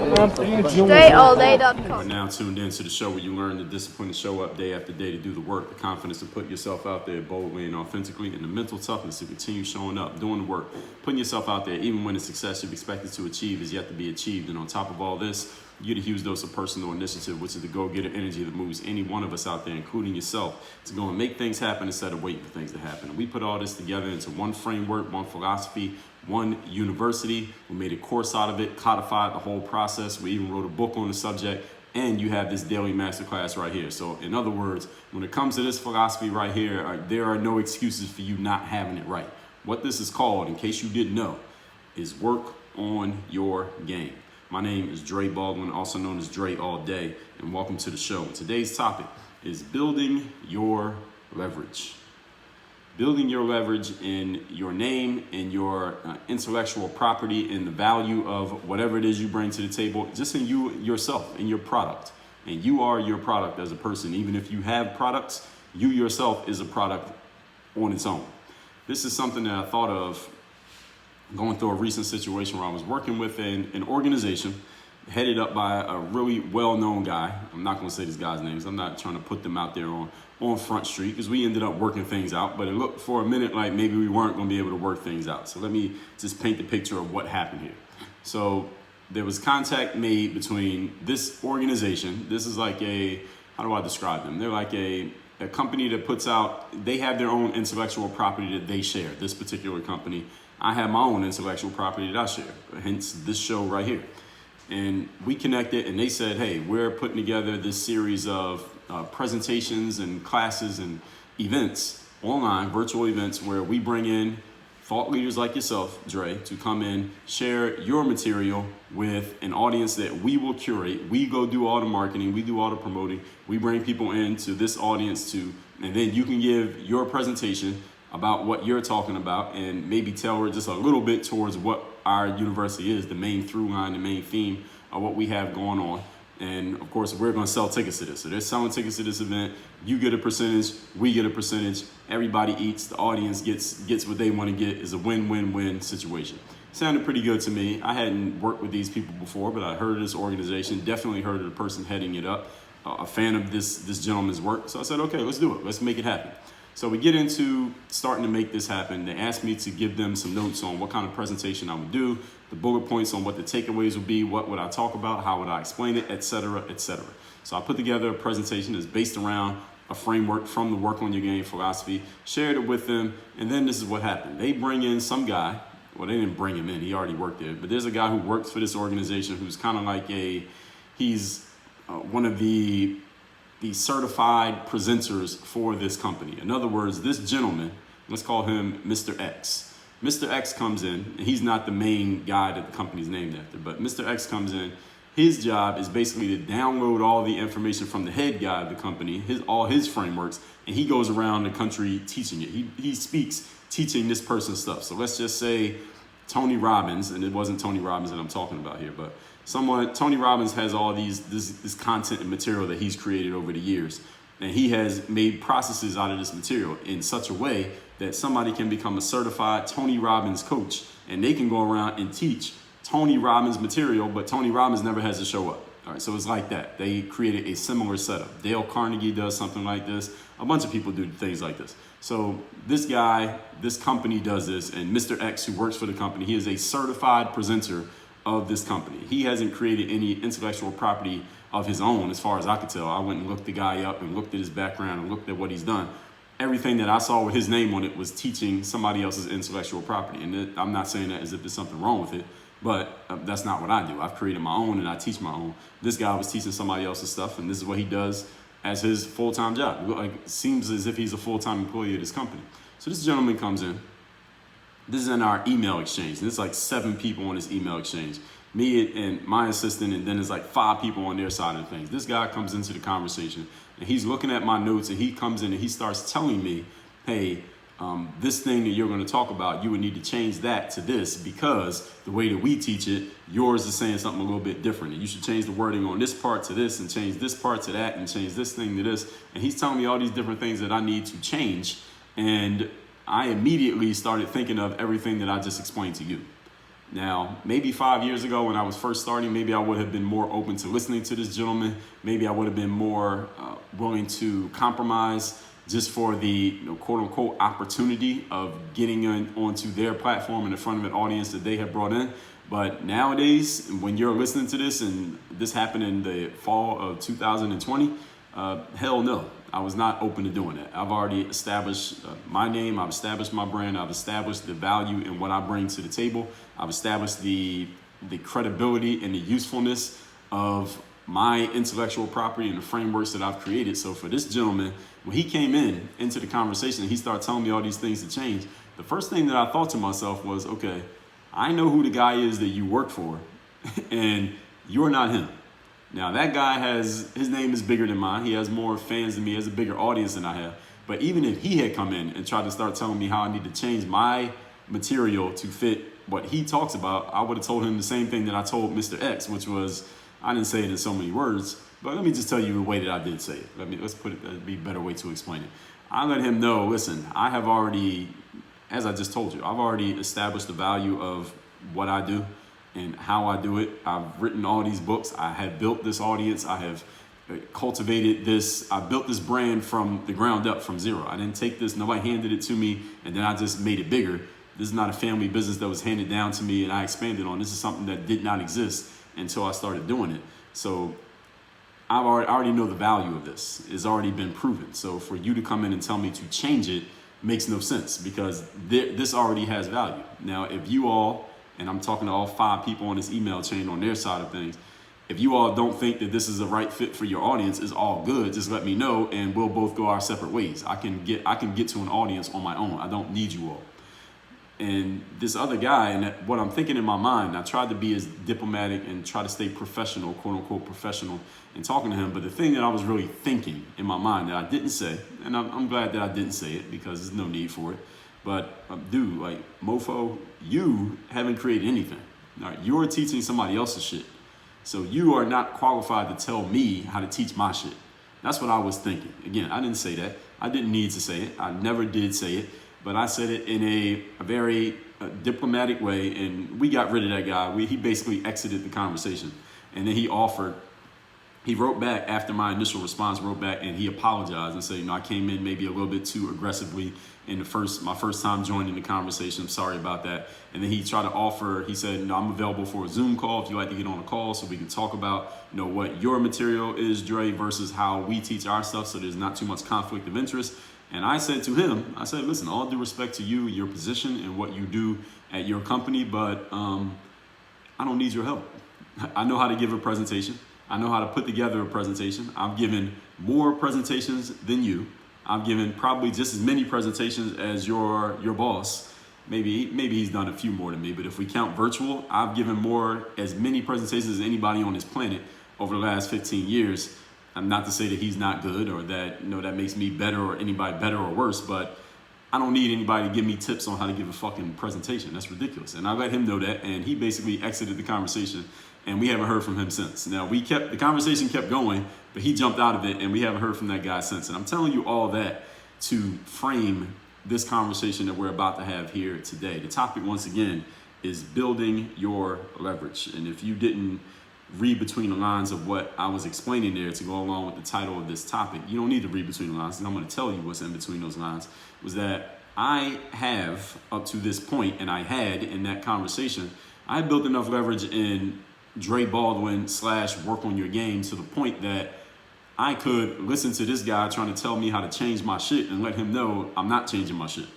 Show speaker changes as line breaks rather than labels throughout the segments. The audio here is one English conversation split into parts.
DreAllDay.com.
We're now tuned into the show where you learn the discipline to show up day after day to do the work, the confidence to put yourself out there boldly and authentically, and the mental toughness to continue showing up, doing the work, putting yourself out there, even when the success you've expected to achieve is yet to be achieved. And on top of all this, you get a huge dose of personal initiative, which is the go-getter energy that moves any one of us out there, including yourself, to go and make things happen instead of waiting for things to happen. And we put all this together into one framework, one philosophy, one university. We made a course out of it, codified the whole process. We even wrote a book on the subject, and you have this daily masterclass right here. So in other words, when it comes to this philosophy right here, there are no excuses for you not having it right. What this is called, in case you didn't know, is work on your game. My name is Dre Baldwin, also known as Dre All Day, and welcome to the show. Today's topic is building your leverage. Building your leverage in your name, in your intellectual property, in the value of whatever it is you bring to the table, just in you, yourself, in your product. And you are your product as a person. Even if you have products, you yourself is a product on its own. This is something that I thought of going through a recent situation where I was working with an organization headed up by a really well-known guy. I'm not going to say this guy's names. I'm not trying to put them out there on Front Street, because we ended up working things out, but it looked for a minute like maybe we weren't going to be able to work things out. So let me just paint the picture of what happened here. So there was contact made between this organization. This is like how do I describe them? They're like a company that puts out, they have their own intellectual property that they share, this particular company. I have my own intellectual property that I share, hence this show right here. And we connected, and they said, hey, we're putting together this series of presentations and classes and events, online, virtual events, where we bring in thought leaders like yourself, Dre, to come in, share your material with an audience that we will curate. We go do all the marketing, we do all the promoting, we bring people into this audience and then you can give your presentation about what you're talking about and maybe tailor just a little bit towards what our university is, the main through line, the main theme of what we have going on. And of course, we're going to sell tickets to this. So they're selling tickets to this event. You get a percentage, we get a percentage. Everybody eats. The audience gets what they want to get. Is a win-win-win situation. Sounded pretty good to me. I hadn't worked with these people before, but I heard of this organization. Definitely heard of the person heading it up. A fan of this gentleman's work. So I said, okay, let's do it. Let's make it happen. So we get into starting to make this happen. They asked me to give them some notes on what kind of presentation I would do, the bullet points on what the takeaways would be, what would I talk about, how would I explain it, etc., etc. So I put together a presentation that's based around a framework from the Work on Your Game philosophy, shared it with them, and then this is what happened. They bring in some guy. Well, they didn't bring him in. He already worked there. But there's a guy who works for this organization who's kind of like he's one of the certified presenters for this company. In other words, this gentleman, let's call him Mr. X. Mr. X comes in, and he's not the main guy that the company's named after, but Mr. X comes in. His job is basically to download all the information from the head guy of the company, all his frameworks, and he goes around the country teaching it. He speaks teaching this person stuff. So let's just say Tony Robbins, and it wasn't Tony Robbins that I'm talking about here, but Tony Robbins has all this content and material that he's created over the years. And he has made processes out of this material in such a way that somebody can become a certified Tony Robbins coach, and they can go around and teach Tony Robbins material, but Tony Robbins never has to show up. All right, so it's like that. They created a similar setup. Dale Carnegie does something like this. A bunch of people do things like this. So this guy, this company does this, and Mr. X, who works for the company, he is a certified presenter of this company. He hasn't created any intellectual property of his own, as far as I could tell. I went and looked the guy up and looked at his background and looked at what he's done. Everything that I saw with his name on it was teaching somebody else's intellectual property. And I'm not saying that as if there's something wrong with it, but that's not what I do. I've created my own and I teach my own. This guy was teaching somebody else's stuff, and this is what he does as his full-time job. It seems as if he's a full-time employee of this company. So this gentleman comes in. This is in our email exchange. There's like 7 people on this email exchange. Me and my assistant, and then there's like 5 people on their side of things. This guy comes into the conversation, and he's looking at my notes, and he comes in and he starts telling me, hey, this thing that you're going to talk about, you would need to change that to this, because the way that we teach it, yours is saying something a little bit different. And you should change the wording on this part to this, and change this part to that, and change this thing to this. And he's telling me all these different things that I need to change. And I immediately started thinking of everything that I just explained to you. Now, maybe 5 years ago when I was first starting, maybe I would have been more open to listening to this gentleman. Maybe I would have been more willing to compromise just for the quote unquote opportunity of getting onto their platform and in front of an audience that they have brought in. But nowadays, when you're listening to this, and this happened in the fall of 2020, hell no. I was not open to doing that. I've already established my name. I've established my brand. I've established the value in what I bring to the table. I've established the credibility and the usefulness of my intellectual property and the frameworks that I've created. So for this gentleman, when he came into the conversation and he started telling me all these things to change, the first thing that I thought to myself was, okay, I know who the guy is that you work for, and you're not him. Now that guy his name is bigger than mine. He has more fans than me, he has a bigger audience than I have. But even if he had come in and tried to start telling me how I need to change my material to fit what he talks about, I would have told him the same thing that I told Mr. X, which was, I didn't say it in so many words, but let me just tell you the way that I did say it. Let's put it, that'd be a better way to explain it. I let him know, listen, I have already, as I just told you, I've already established the value of what I do and how I do it. I've written all these books. I have built this audience. I have cultivated this. I built this brand from the ground up, from zero. I didn't take this, nobody handed it to me, and then I just made it bigger. This is not a family business that was handed down to me and I expanded on. This is something that did not exist until I started doing it. So I already know the value of this. It's already been proven. So for you to come in and tell me to change it makes no sense, because this already has value. Now, if you all, and I'm talking to all 5 people on this email chain on their side of things, if you all don't think that this is a right fit for your audience, it's all good. Just let me know and we'll both go our separate ways. I can get to an audience on my own. I don't need you all. And this other guy, and what I'm thinking in my mind, I tried to be as diplomatic and try to stay professional, quote unquote professional, in talking to him. But the thing that I was really thinking in my mind that I didn't say, and I'm glad that I didn't say it because there's no need for it. But dude, like, mofo, you haven't created anything. All right, you're teaching somebody else's shit. So you are not qualified to tell me how to teach my shit. That's what I was thinking. Again, I didn't say that. I didn't need to say it. I never did say it. But I said it in a very diplomatic way, and we got rid of that guy. He basically exited the conversation. And then he wrote back after my initial response, and he apologized and said, I came in maybe a little bit too aggressively in my first time joining the conversation. I'm sorry about that. And then he tried to offer, he said, I'm available for a Zoom call if you'd like to get on a call so we can talk about, what your material is, Dre, versus how we teach our stuff, so there's not too much conflict of interest. And I said to him, listen, all due respect to you, your position, and what you do at your company, but I don't need your help. I know how to give a presentation. I know how to put together a presentation. I've given more presentations than you. I've given probably just as many presentations as your boss. Maybe he's done a few more than me, but if we count virtual, I've given as many presentations as anybody on this planet over the last 15 years. I'm not to say that he's not good or that that makes me better or anybody better or worse, but I don't need anybody to give me tips on how to give a fucking presentation. That's ridiculous. And I let him know that, and he basically exited the conversation, and we haven't heard from him since. Now, the conversation kept going, but he jumped out of it, and we haven't heard from that guy since. And I'm telling you all that to frame this conversation that we're about to have here today. The topic, once again, is building your leverage. And if you didn't read between the lines of what I was explaining there to go along with the title of this topic, you don't need to read between the lines, and I'm going to tell you what's in between those lines, was that I have, up to this point, and I had in that conversation, I built enough leverage in Dre Baldwin / work on your game to the point that I could listen to this guy trying to tell me how to change my shit and let him know I'm not changing my shit.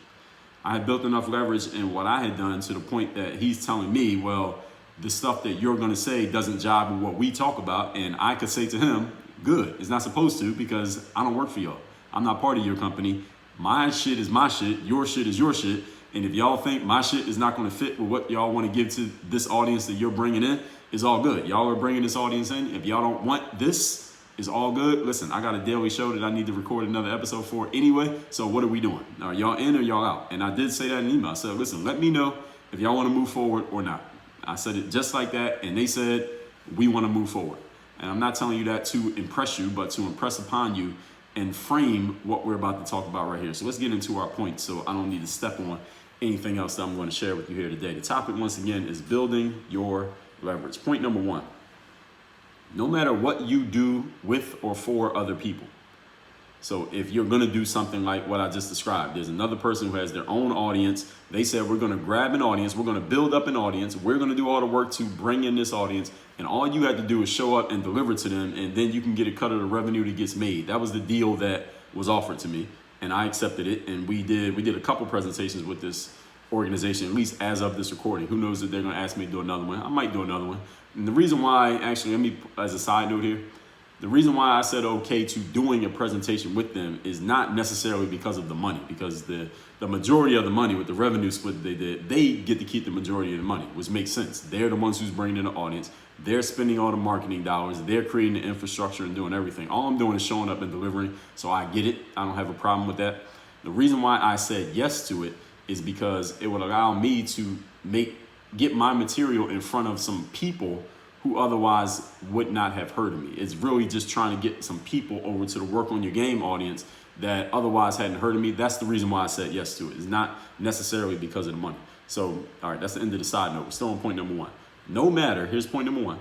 I had built enough leverage in what I had done to the point that he's telling me, well, the stuff that you're going to say doesn't jive with what we talk about. And I could say to him, good, it's not supposed to, because I don't work for y'all. I'm not part of your company. My shit is my shit. Your shit is your shit. And if y'all think my shit is not going to fit with what y'all want to give to this audience that you're bringing in, it's all good. Y'all are bringing this audience in. If y'all don't want this, it's all good. Listen, I got a daily show that I need to record another episode for anyway. So what are we doing? Are y'all in or y'all out? And I did say that in email. I said, listen, let me know if y'all want to move forward or not. I said it just like that, and they said, we want to move forward. And I'm not telling you that to impress you, but to impress upon you and frame what we're about to talk about right here. So let's get into our points so I don't need to step on anything else that I'm going to share with you here today. The topic, once again, is building your leverage. Point number one, no matter what you do with or for other people. So if you're going to do something like what I just described, there's another person who has their own audience. They said, we're going to grab an audience. We're going to build up an audience. We're going to do all the work to bring in this audience. And all you had to do is show up and deliver to them. And then you can get a cut of the revenue that gets made. That was the deal that was offered to me. And I accepted it. And we did a couple presentations with this organization, at least as of this recording. Who knows if they're going to ask me to do another one? I might do another one. And the reason why, actually, let me, as a side note here, the reason why I said okay to doing a presentation with them is not necessarily because of the money, because the majority of the money with the revenue split they did, they get to keep the majority of the money, which makes sense. They're the ones who's bringing in the audience. They're spending all the marketing dollars. They're creating the infrastructure and doing everything. All I'm doing is showing up and delivering. So I get it. I don't have a problem with that. The reason why I said yes to it is because it would allow me to get my material in front of some people who otherwise would not have heard of me. It's really just trying to get some people over to the Work on Your Game audience that otherwise hadn't heard of me. That's the reason why I said yes to it. It's not necessarily because of the money. So, all right, that's the end of the side note. We're still on point number one. Here's point number one.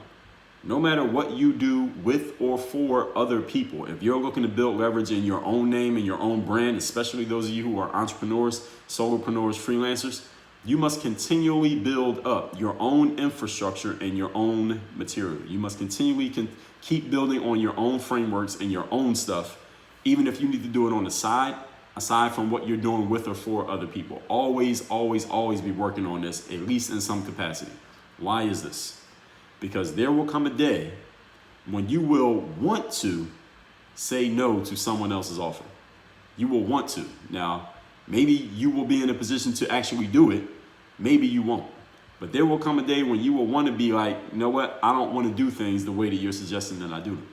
No matter what you do with or for other people, if you're looking to build leverage in your own name and your own brand, especially those of you who are entrepreneurs, solopreneurs, freelancers, you must continually build up your own infrastructure and your own material. You must continually keep building on your own frameworks and your own stuff, even if you need to do it on the side, aside from what you're doing with or for other people. Always, always, always be working on this, at least in some capacity. Why is this? Because there will come a day when you will want to say no to someone else's offer. You will want to. Now, maybe you will be in a position to actually do it. Maybe you won't. But there will come a day when you will want to be like, you know what? I don't want to do things the way that you're suggesting that I do them.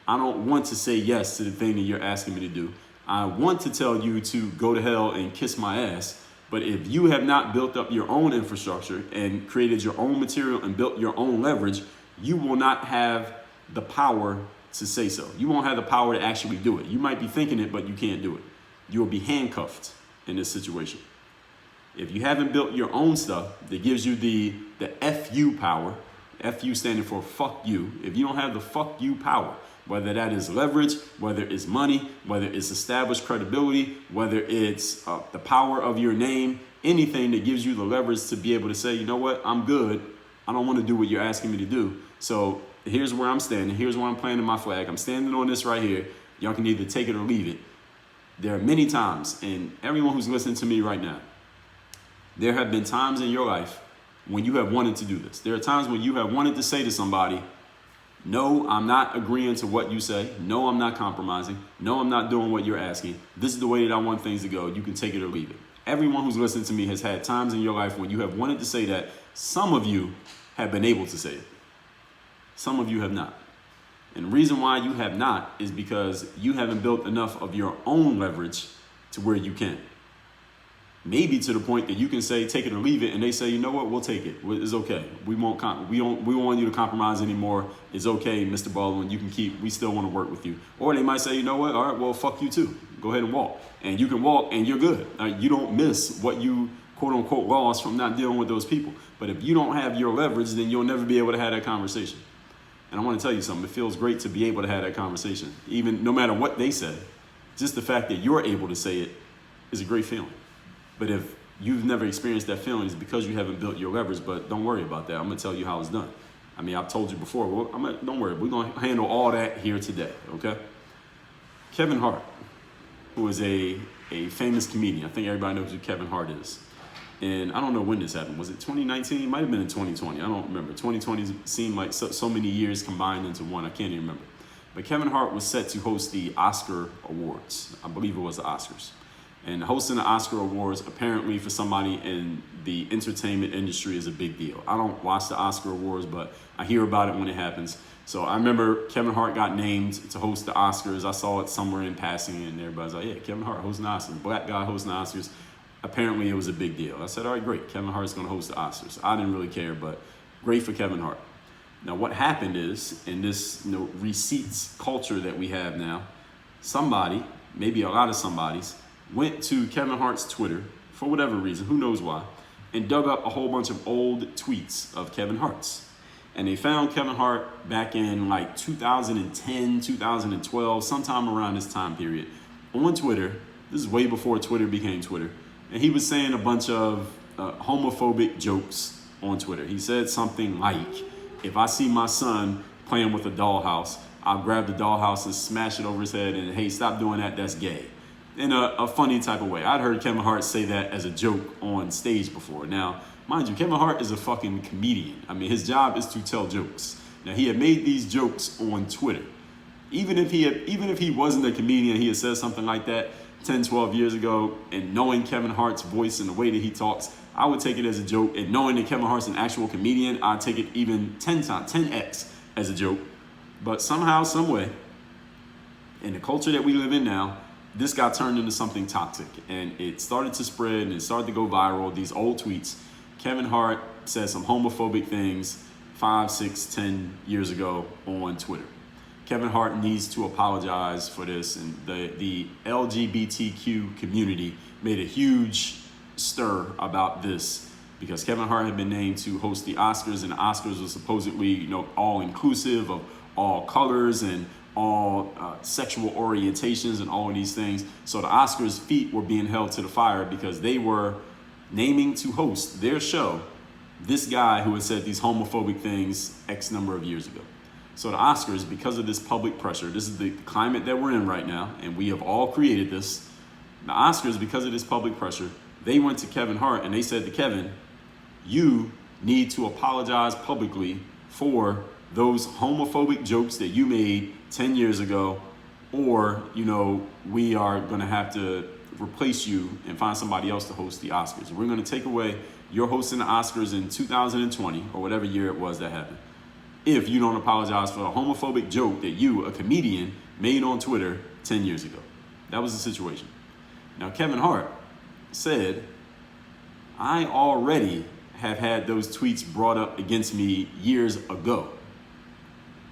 I don't want to say yes to the thing that you're asking me to do. I want to tell you to go to hell and kiss my ass. But if you have not built up your own infrastructure and created your own material and built your own leverage, you will not have the power to say so. You won't have the power to actually do it. You might be thinking it, but you can't do it. You will be handcuffed in this situation. If you haven't built your own stuff that gives you the FU power, FU standing for fuck you, if you don't have the fuck you power, whether that is leverage, whether it's money, whether it's established credibility, whether it's the power of your name, anything that gives you the leverage to be able to say, you know what, I'm good. I don't want to do what you're asking me to do. So here's where I'm standing. Here's where I'm planting my flag. I'm standing on this right here. Y'all can either take it or leave it. There are many times, and everyone who's listening to me right now, there have been times in your life when you have wanted to do this. There are times when you have wanted to say to somebody, no, I'm not agreeing to what you say. No, I'm not compromising. No, I'm not doing what you're asking. This is the way that I want things to go. You can take it or leave it. Everyone who's listening to me has had times in your life when you have wanted to say that. Some of you have been able to say it. Some of you have not. And the reason why you have not is because you haven't built enough of your own leverage to where you can. Maybe to the point that you can say, take it or leave it. And they say, you know what, we'll take it. It's okay. We won't want you to compromise anymore. It's okay, Mr. Baldwin, you can keep, we still want to work with you. Or they might say, you know what, all right, well, fuck you too. Go ahead and walk. And you can walk and you're good. You don't miss what you quote unquote lost from not dealing with those people. But if you don't have your leverage, then you'll never be able to have that conversation. And I want to tell you something. It feels great to be able to have that conversation. Even no matter what they say, just the fact that you're able to say it is a great feeling. But if you've never experienced that feeling, it's because you haven't built your leverage. But don't worry about that. I'm going to tell you how it's done. I mean, I've told you before. Well, don't worry. We're going to handle all that here today, okay? Kevin Hart, who is a famous comedian. I think everybody knows who Kevin Hart is. And I don't know when this happened. Was it 2019? It might have been in 2020. I don't remember. 2020 seemed like so many years combined into one. I can't even remember. But Kevin Hart was set to host the Oscar Awards. I believe it was the Oscars. And hosting the Oscar Awards, apparently for somebody in the entertainment industry, is a big deal. I don't watch the Oscar Awards, but I hear about it when it happens. So I remember Kevin Hart got named to host the Oscars. I saw it somewhere in passing, and everybody's like, yeah, Kevin Hart hosting the Oscars. Black guy hosting the Oscars. Apparently it was a big deal. I said, all right, great. Kevin Hart's going to host the Oscars. I didn't really care, but great for Kevin Hart. Now, what happened is, in this receipts culture that we have now, somebody, maybe a lot of somebodies, went to Kevin Hart's Twitter for whatever reason, who knows why, and dug up a whole bunch of old tweets of Kevin Hart's. And they found Kevin Hart back in like 2010, 2012, sometime around this time period, on Twitter. This is way before Twitter became Twitter. And he was saying a bunch of homophobic jokes on Twitter. He said something like, if I see my son playing with a dollhouse, I'll grab the dollhouse and smash it over his head and, hey, stop doing that, that's gay. In a funny type of way. I'd heard Kevin Hart say that as a joke on stage before. Now, mind you, Kevin Hart is a fucking comedian. I mean, his job is to tell jokes. Now, he had made these jokes on Twitter. Even if he wasn't a comedian, he had said something like that 10, 12 years ago, and knowing Kevin Hart's voice and the way that he talks, I would take it as a joke. And knowing that Kevin Hart's an actual comedian, I'd take it even 10x as a joke. But somehow, some way, in the culture that we live in now, this got turned into something toxic, and it started to spread and it started to go viral. These old tweets. Kevin Hart said some homophobic things 5, 6, 10 years ago on Twitter. Kevin Hart needs to apologize for this, and the LGBTQ community made a huge stir about this because Kevin Hart had been named to host the Oscars, and the Oscars was supposedly, all inclusive of all colors and all sexual orientations and all of these things. So the Oscars' feet were being held to the fire because they were naming to host their show this guy who had said these homophobic things X number of years ago. So the Oscars, because of this public pressure, this is the climate that we're in right now, and we have all created this. The Oscars, because of this public pressure, they went to Kevin Hart and they said to Kevin, you need to apologize publicly for those homophobic jokes that you made 10 years ago, or, we are going to have to replace you and find somebody else to host the Oscars. We're going to take away your hosting the Oscars in 2020 or whatever year it was that happened, if you don't apologize for a homophobic joke that you, a comedian, made on Twitter 10 years ago. That was the situation. Now, Kevin Hart said, I already have had those tweets brought up against me years ago.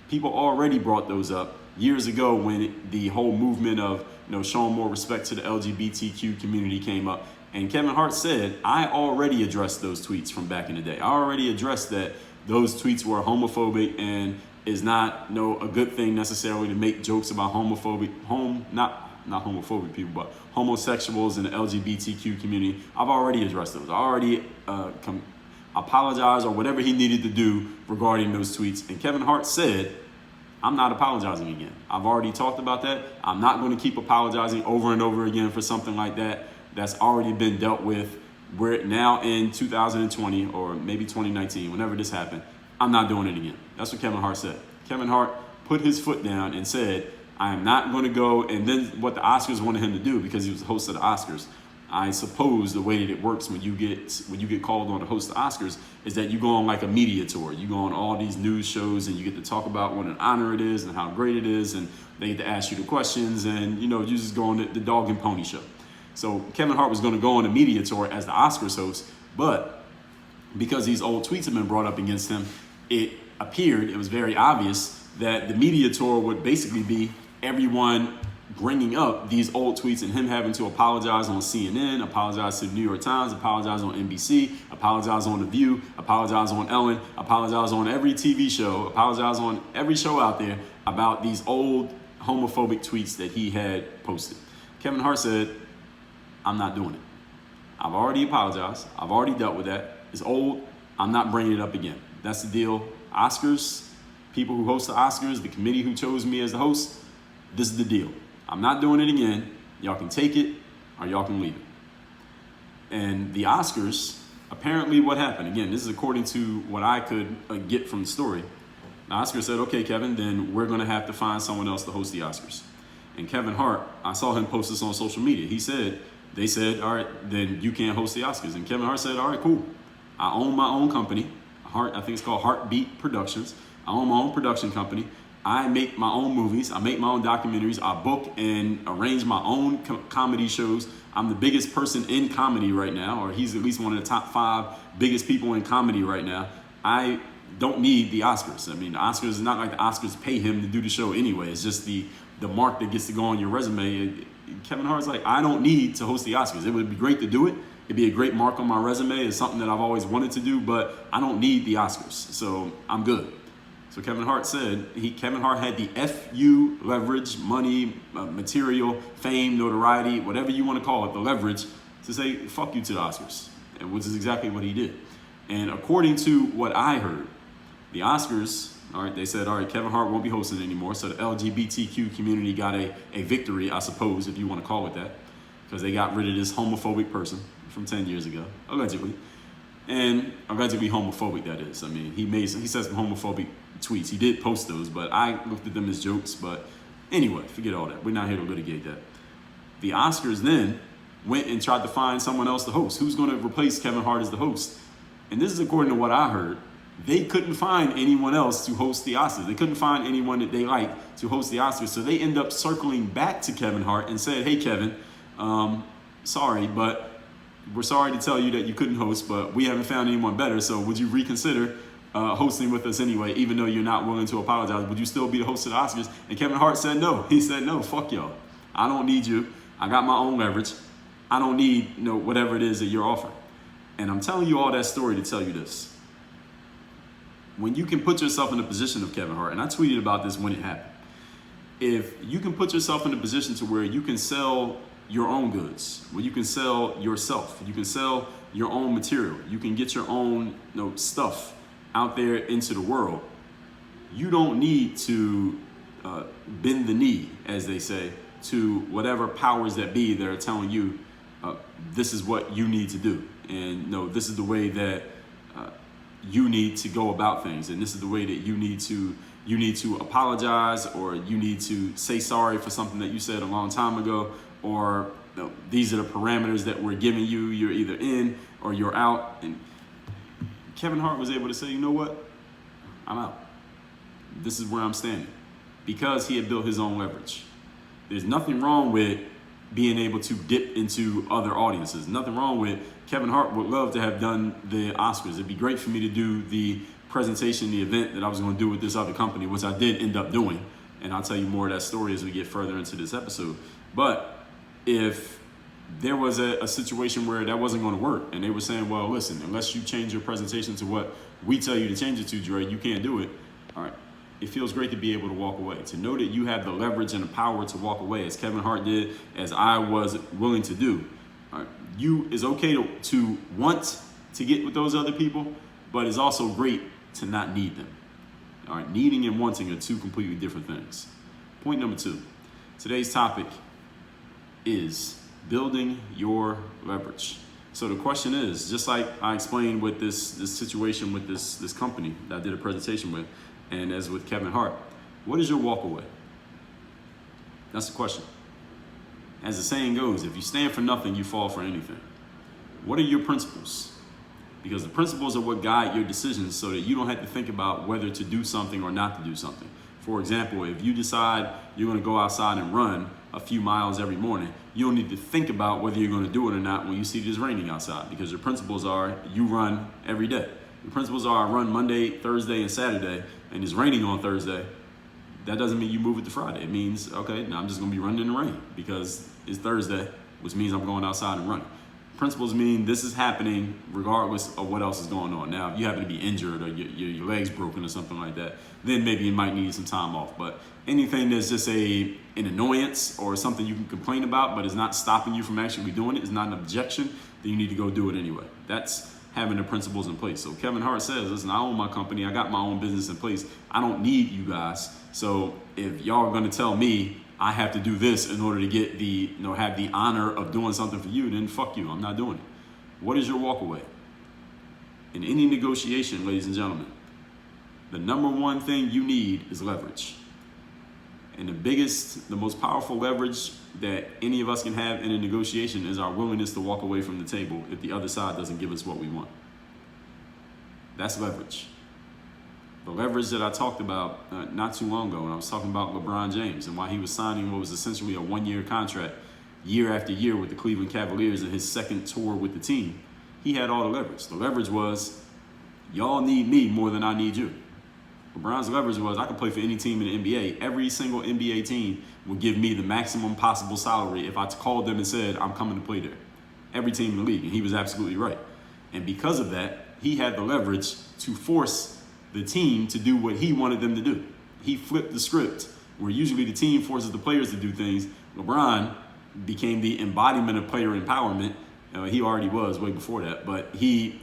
People already brought those up years ago when the whole movement of showing more respect to the LGBTQ community came up. And Kevin Hart said, I already addressed those tweets from back in the day. I already addressed that those tweets were homophobic and is not a good thing necessarily to make jokes about not homophobic people, but homosexuals in the LGBTQ community. I've already addressed those. I already apologize or whatever he needed to do regarding those tweets. And Kevin Hart said, I'm not apologizing again. I've already talked about that. I'm not going to keep apologizing over and over again for something like that that's already been dealt with. We're now in 2020 or maybe 2019, whenever this happened. I'm not doing it again. That's what Kevin Hart said. Kevin Hart put his foot down and said, I am not going to go. And then what the Oscars wanted him to do, because he was the host of the Oscars, I suppose the way that it works when you get called on to host the Oscars is that you go on like a media tour. You go on all these news shows and you get to talk about what an honor it is and how great it is, and they get to ask you the questions, and you just go on the dog and pony show. So Kevin Hart was going to go on a media tour as the Oscars host, but because these old tweets have been brought up against him, it was very obvious that the media tour would basically be everyone bringing up these old tweets and him having to apologize on CNN, apologize to the New York Times, apologize on NBC, apologize on The View, apologize on Ellen, apologize on every TV show, apologize on every show out there about these old homophobic tweets that he had posted. Kevin Hart said, I'm not doing it. I've already apologized. I've already dealt with that. It's old. I'm not bringing it up again. That's the deal. Oscars, people who host the Oscars, the committee who chose me as the host, this is the deal. I'm not doing it again. Y'all can take it or y'all can leave it. And the Oscars, apparently what happened, again, this is according to what I could get from the story. The Oscars said, okay, Kevin, then we're going to have to find someone else to host the Oscars. And Kevin Hart, I saw him post this on social media. They said, all right, then you can't host the Oscars. And Kevin Hart said, all right, cool. I own my own company. I think it's called Heartbeat Productions. I own my own production company. I make my own movies. I make my own documentaries. I book and arrange my own comedy shows. I'm the biggest person in comedy right now, or he's at least one of the top 5 biggest people in comedy right now. I don't need the Oscars. I mean, the Oscars is not like the Oscars pay him to do the show anyway. It's just the mark that gets to go on your resume. Kevin Hart's like, I don't need to host the Oscars. It would be great to do it, It'd be a great mark on my resume. It's something that I've always wanted to do, but I don't need the Oscars, so I'm good. So Kevin Hart said, Kevin Hart had the FU leverage, money, material, fame, notoriety, whatever you want to call it, the leverage to say, fuck you to the Oscars, and which is exactly what he did. And according to what I heard, the Oscars, all right, they said, all right, Kevin Hart won't be hosting anymore. So the LGBTQ community got a victory, I suppose, if you want to call it that, because they got rid of this homophobic person from 10 years ago, allegedly. And allegedly homophobic, that is. I mean, he said some homophobic tweets. He did post those, but I looked at them as jokes. But anyway, forget all that. We're not here to litigate that. The Oscars then went and tried to find someone else to host. Who's going to replace Kevin Hart as the host? And this is according to what I heard. They couldn't find anyone else to host the Oscars. They couldn't find anyone that they liked to host the Oscars. So they end up circling back to Kevin Hart and said, hey, Kevin, sorry, but we're sorry to tell you that you couldn't host, but we haven't found anyone better. So would you reconsider hosting with us anyway, even though you're not willing to apologize? Would you still be the host of the Oscars? And Kevin Hart said no. He said, no, fuck y'all. I don't need you. I got my own leverage. I don't need whatever it is that you're offering. And I'm telling you all that story to tell you this. When you can put yourself in the position of Kevin Hart, and I tweeted about this when it happened, if you can put yourself in a position to where you can sell your own goods, where you can sell yourself, you can sell your own material, you can get your own stuff out there into the world, you don't need to bend the knee, as they say, to whatever powers that be that are telling you this is what you need to do. And this is the way that you need to go about things, and this is the way that you need to apologize, or you need to say sorry for something that you said a long time ago, or these are the parameters that we're giving you. You're either in or you're out. And Kevin Hart was able to say, you know what, I'm out. This is where I'm standing, because he had built his own leverage. There's nothing wrong with being able to dip into other audiences. Nothing wrong with Kevin Hart would love to have done the Oscars. It'd be great for me to do the presentation, the event that I was going to do with this other company, which I did end up doing. And I'll tell you more of that story as we get further into this episode. But if there was a situation where that wasn't going to work, and they were saying, well, listen, unless you change your presentation to what we tell you to change it to, Dre, you can't do it. All right. It feels great to be able to walk away, to know that you have the leverage and the power to walk away, as Kevin Hart did, as I was willing to do. All right. It's okay to want to get with those other people, but it's also great to not need them. All right. Needing and wanting are two completely different things. Point number 2. Today's topic is building your leverage. So the question is, just like I explained with this situation with this company that I did a presentation with, and as with Kevin Hart, what is your walk away? That's the question. As the saying goes, if you stand for nothing, you fall for anything. What are your principles? Because the principles are what guide your decisions, so that you don't have to think about whether to do something or not to do something. For example, if you decide you're going to go outside and run a few miles every morning, you don't need to think about whether you're going to do it or not when you see it is raining outside, because your principles are you run every day. The principles are I run Monday, Thursday, and Saturday, and it's raining on Thursday. That doesn't mean you move it to Friday. It means, okay, now I'm just going to be running in the rain because it's Thursday, which means I'm going outside and running. Principles mean this is happening regardless of what else is going on. Now, if you happen to be injured or your leg's broken or something like that, then maybe you might need some time off. But anything that's just an annoyance or something you can complain about, but is not stopping you from actually doing it, is not an objection, then you need to go do it anyway. That's having the principles in place. So Kevin Hart says, listen, I own my company. I got my own business in place. I don't need you guys. So if y'all are going to tell me I have to do this in order to get have the honor of doing something for you, then fuck you. I'm not doing it. What is your walk away? In any negotiation, ladies and gentlemen, the number one thing you need is leverage. And the most powerful leverage that any of us can have in a negotiation is our willingness to walk away from the table if the other side doesn't give us what we want. That's leverage. The leverage that I talked about not too long ago when I was talking about LeBron James and why he was signing what was essentially a one-year contract year after year with the Cleveland Cavaliers in his second tour with the team, he had all the leverage. The leverage was, y'all need me more than I need you. LeBron's leverage was, I can play for any team in the NBA. Every single NBA team would give me the maximum possible salary if I called them and said, I'm coming to play there. every team in the league, and he was absolutely right. And because of that, he had the leverage to force the team to do what he wanted them to do. He flipped the script, where usually the team forces the players to do things. LeBron became the embodiment of player empowerment. He already was way before that, but he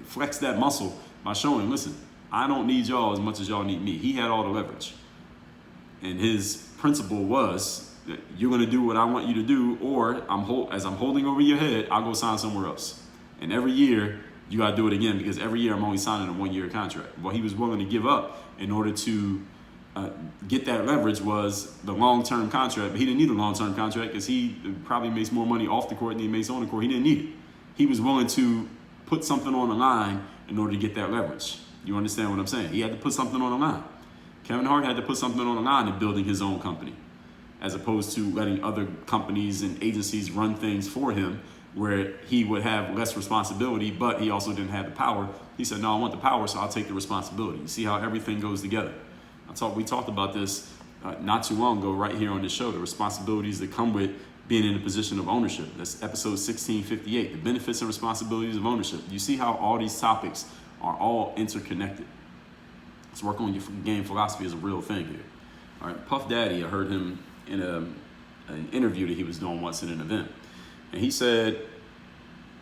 flexed that muscle by showing, listen, I don't need y'all as much as y'all need me. He had all the leverage. And his principle was, you're going to do what I want you to do, or as I'm holding over your head, I'll go sign somewhere else. And every year, you got to do it again, because every year I'm only signing a 1-year contract. What he was willing to give up in order to get that leverage was the long-term contract. But he didn't need a long-term contract, because he probably makes more money off the court than he makes on the court. He didn't need it. He was willing to put something on the line in order to get that leverage. You understand what I'm saying? He had to put something on the line. Kevin Hart had to put something on the line in building his own company, as opposed to letting other companies and agencies run things for him, where he would have less responsibility, but he also didn't have the power. He said, no, I want the power, so I'll take the responsibility. You see how everything goes together. We talked about this not too long ago right here on this show, the responsibilities that come with being in a position of ownership. That's episode 1658, the benefits and responsibilities of ownership. You see how all these topics are all interconnected. Let's work on your game philosophy as a real thing here. All right, Puff Daddy, I heard him in an interview that he was doing once in an event. And he said,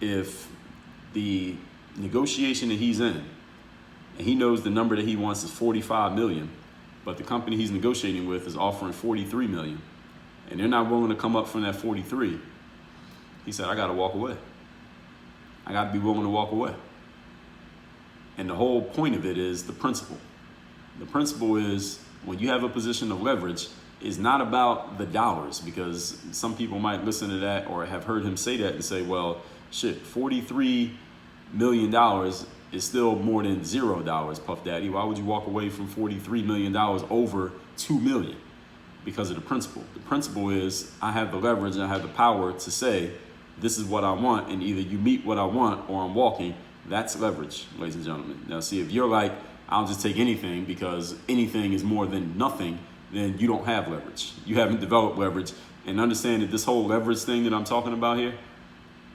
if the negotiation that he's in, and he knows the number that he wants is 45 million, but the company he's negotiating with is offering 43 million, and they're not willing to come up from that 43, he said, I got to walk away. I got to be willing to walk away. And the whole point of it is the principle. The principle is, when you have a position of leverage, is not about the dollars, because some people might listen to that or have heard him say that and say, well, shit, $43 million is still more than $0, Puff Daddy. Why would you walk away from $43 million over $2 million? Because of the principle. The principle is, I have the leverage and I have the power to say, this is what I want, and either you meet what I want or I'm walking. That's leverage, ladies and gentlemen. Now, see, if you're like, I'll just take anything because anything is more than nothing, then you don't have leverage. You haven't developed leverage. And understand that this whole leverage thing that I'm talking about here,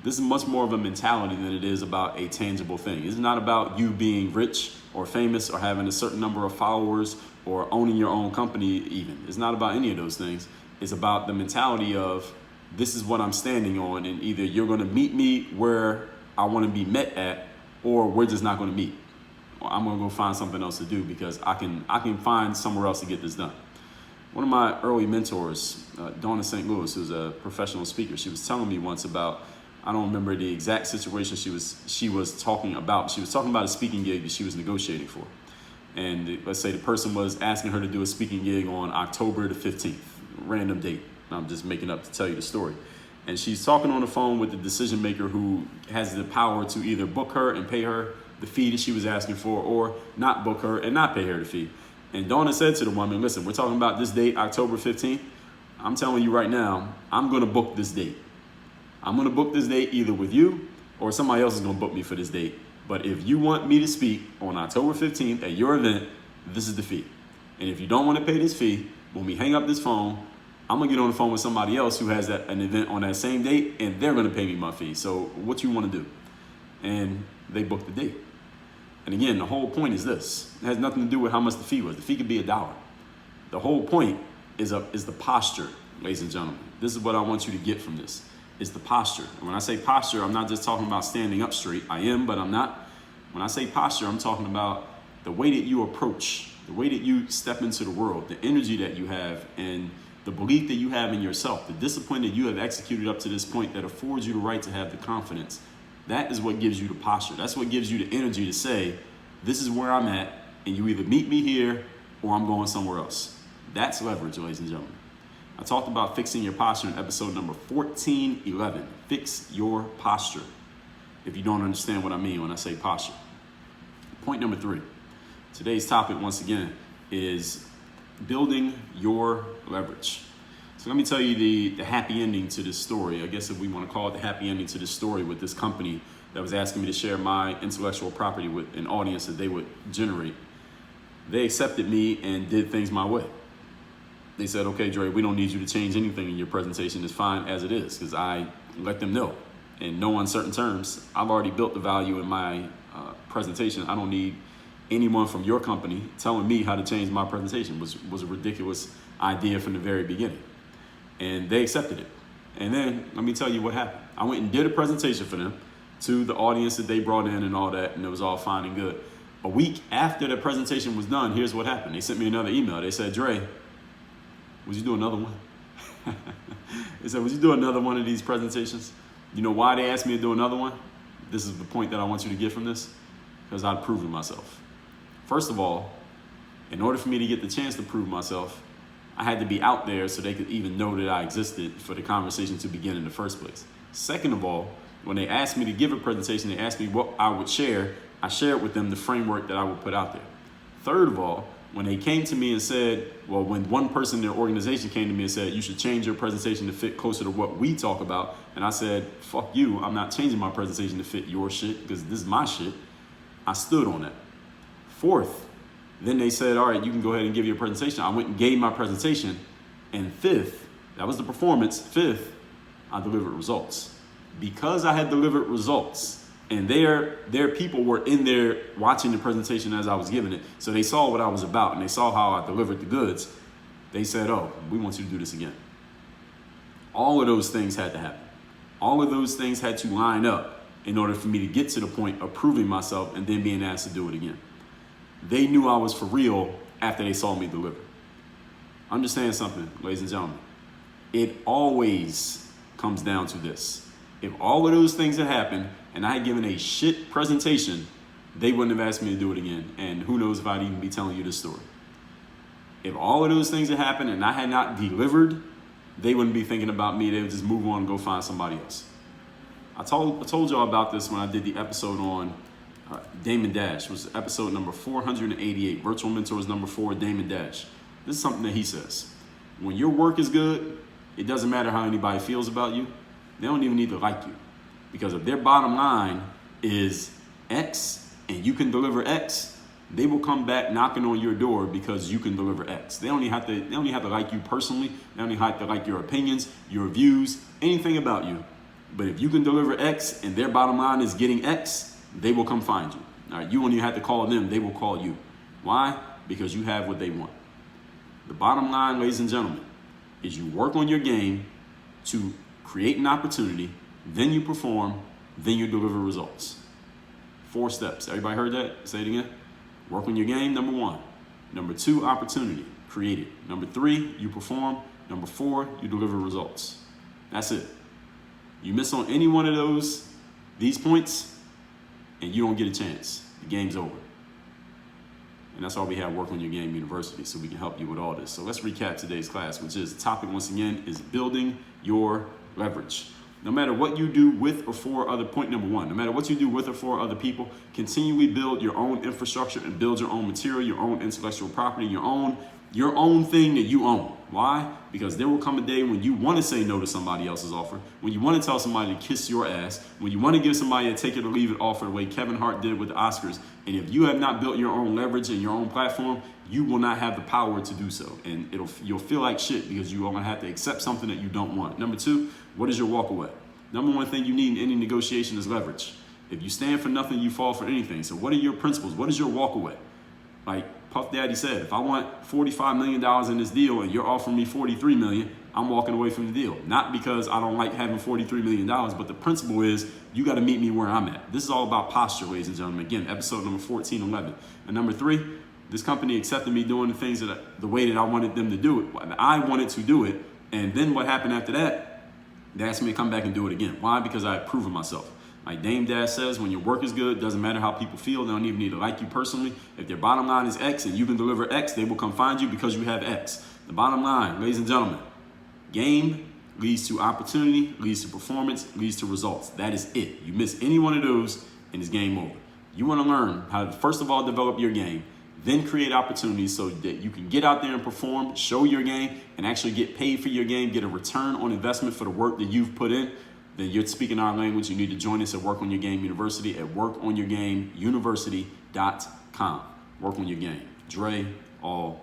this is much more of a mentality than it is about a tangible thing. It's not about you being rich or famous or having a certain number of followers or owning your own company even. It's not about any of those things. It's about the mentality of, this is what I'm standing on, and either you're going to meet me where I want to be met at, or we're just not going to meet. Or I'm going to go find something else to do, because I can find somewhere else to get this done. One of my early mentors, Dawn in St. Louis, who's a professional speaker, she was telling me once about, I don't remember the exact situation she was talking about. She was talking about a speaking gig that she was negotiating for. And let's say the person was asking her to do a speaking gig on October the 15th, random date. I'm just making up to tell you the story. And she's talking on the phone with the decision maker who has the power to either book her and pay her the fee that she was asking for, or not book her and not pay her the fee. And Donna said to the woman, listen, we're talking about this date, October 15th. I'm telling you right now, I'm going to book this date. I'm going to book this date either with you or somebody else is going to book me for this date. But if you want me to speak on October 15th at your event, this is the fee. And if you don't want to pay this fee, when we hang up this phone, I'm going to get on the phone with somebody else who has an event on that same date, and they're going to pay me my fee. So what you want to do? And they booked the date. And again, the whole point is this. It has nothing to do with how much the fee was. The fee could be $1. The whole point is the posture, ladies and gentlemen. This is what I want you to get from this. It's the posture. And when I say posture, I'm not just talking about standing up straight. I am, but I'm not. When I say posture, I'm talking about the way that you approach, the way that you step into the world, the energy that you have, and the belief that you have in yourself, the discipline that you have executed up to this point that affords you the right to have the confidence. That is what gives you the posture. That's what gives you the energy to say, this is where I'm at, and you either meet me here or I'm going somewhere else. That's leverage, ladies and gentlemen. I talked about fixing your posture in episode number 1411. Fix your posture, if you don't understand what I mean when I say posture. Point number 3. Today's topic, once again, is building your leverage. So let me tell you the happy ending to this story. I guess if we want to call it the happy ending to this story with this company that was asking me to share my intellectual property with an audience that they would generate. They accepted me and did things my way. They said, okay, Dre, we don't need you to change anything in your presentation. It's fine as it is, because I let them know. in no uncertain terms, I've already built the value in my presentation. I don't need anyone from your company telling me how to change my presentation. Was a ridiculous idea from the very beginning. And they accepted it. And then let me tell you what happened. I went and did a presentation for them to the audience that they brought in and all that, and it was all fine and good. A week after the presentation was done, here's what happened. They sent me another email. They said, Dre, would you do another one? They said, would you do another one of these presentations? You know why they asked me to do another one? This is the point that I want you to get from this, because I'd proven myself. First of all, in order for me to get the chance to prove myself, I had to be out there so they could even know that I existed for the conversation to begin in the first place. Second of all, when they asked me to give a presentation, they asked me what I would share. I shared with them the framework that I would put out there. Third of all, when they came to me and said, well, when one person in their organization came to me and said, you should change your presentation to fit closer to what we talk about, and I said, fuck you, I'm not changing my presentation to fit your shit because this is my shit, I stood on that. Fourth, then they said, all right, you can go ahead and give your presentation. I went and gave my presentation. And fifth, that was the performance. Fifth, I delivered results. Because I had delivered results, and their people were in there watching the presentation as I was giving it, so they saw what I was about, and they saw how I delivered the goods. They said, oh, we want you to do this again. All of those things had to happen. All of those things had to line up in order for me to get to the point of proving myself and then being asked to do it again. They knew I was for real after they saw me deliver. Understand something, ladies and gentlemen. It always comes down to this. If all of those things had happened and I had given a shit presentation, they wouldn't have asked me to do it again. And who knows if I'd even be telling you this story. If all of those things had happened and I had not delivered, they wouldn't be thinking about me. They would just move on and go find somebody else. I told y'all about this when I did the episode on Damon Dash. It was episode number 488, Virtual Mentors number 4, Damon Dash. This is something that he says. When your work is good, it doesn't matter how anybody feels about you. They don't even need to like you. Because if their bottom line is X and you can deliver X, they will come back knocking on your door because you can deliver X. They only have to like you personally. They only have to like your opinions, your views, anything about you. But if you can deliver X and their bottom line is getting X, they will come find you. All right, you won't even have to call them. They will call you. Why? Because you have what they want. The bottom line, ladies and gentlemen, is you work on your game to create an opportunity, then you perform, then you deliver results. 4 steps. Everybody heard that? Say it again. Work on your game, number 1. Number 2, opportunity. Create it. Number 3, you perform. Number 4, you deliver results. That's it. You miss on any one of these points, and you don't get a chance. The game's over. And that's why we have Work on Your Game University, so we can help you with all this. So let's recap today's class, which is the topic once again is building your leverage. No matter what you do with or for other, point number 1, no matter what you do with or for other people, continually build your own infrastructure and build your own material, your own intellectual property, your own thing that you own. Why? Because there will come a day when you want to say no to somebody else's offer, when you want to tell somebody to kiss your ass, when you want to give somebody a take it or leave it offer the way Kevin Hart did with the Oscars. And if you have not built your own leverage and your own platform, you will not have the power to do so. And you'll feel like shit because you are going to have to accept something that you don't want. Number 2, what is your walk away? Number 1 thing you need in any negotiation is leverage. If you stand for nothing, you fall for anything. So what are your principles? What is your walk away? Like Puff Daddy said, if I want $45 million in this deal and you're offering me $43 million, I'm walking away from the deal. Not because I don't like having $43 million, but the principle is you got to meet me where I'm at. This is all about posture, ladies and gentlemen. Again, episode number 1411. And number 3, this company accepted me doing the things the way that I wanted them to do it. I wanted to do it. And then what happened after that? They asked me to come back and do it again. Why? Because I had proven myself. Like Dame Dash says, when your work is good, doesn't matter how people feel. They don't even need to like you personally. If their bottom line is X and you can deliver X, they will come find you because you have X. The bottom line, ladies and gentlemen, game leads to opportunity, leads to performance, leads to results. That is it. You miss any one of those and it's game over. You want to learn how to, first of all, develop your game, then create opportunities so that you can get out there and perform, show your game, and actually get paid for your game, get a return on investment for the work that you've put in. Then you're speaking our language. You need to join us at Work on Your Game University at workonyourgameuniversity.com. Work on your game. Dre all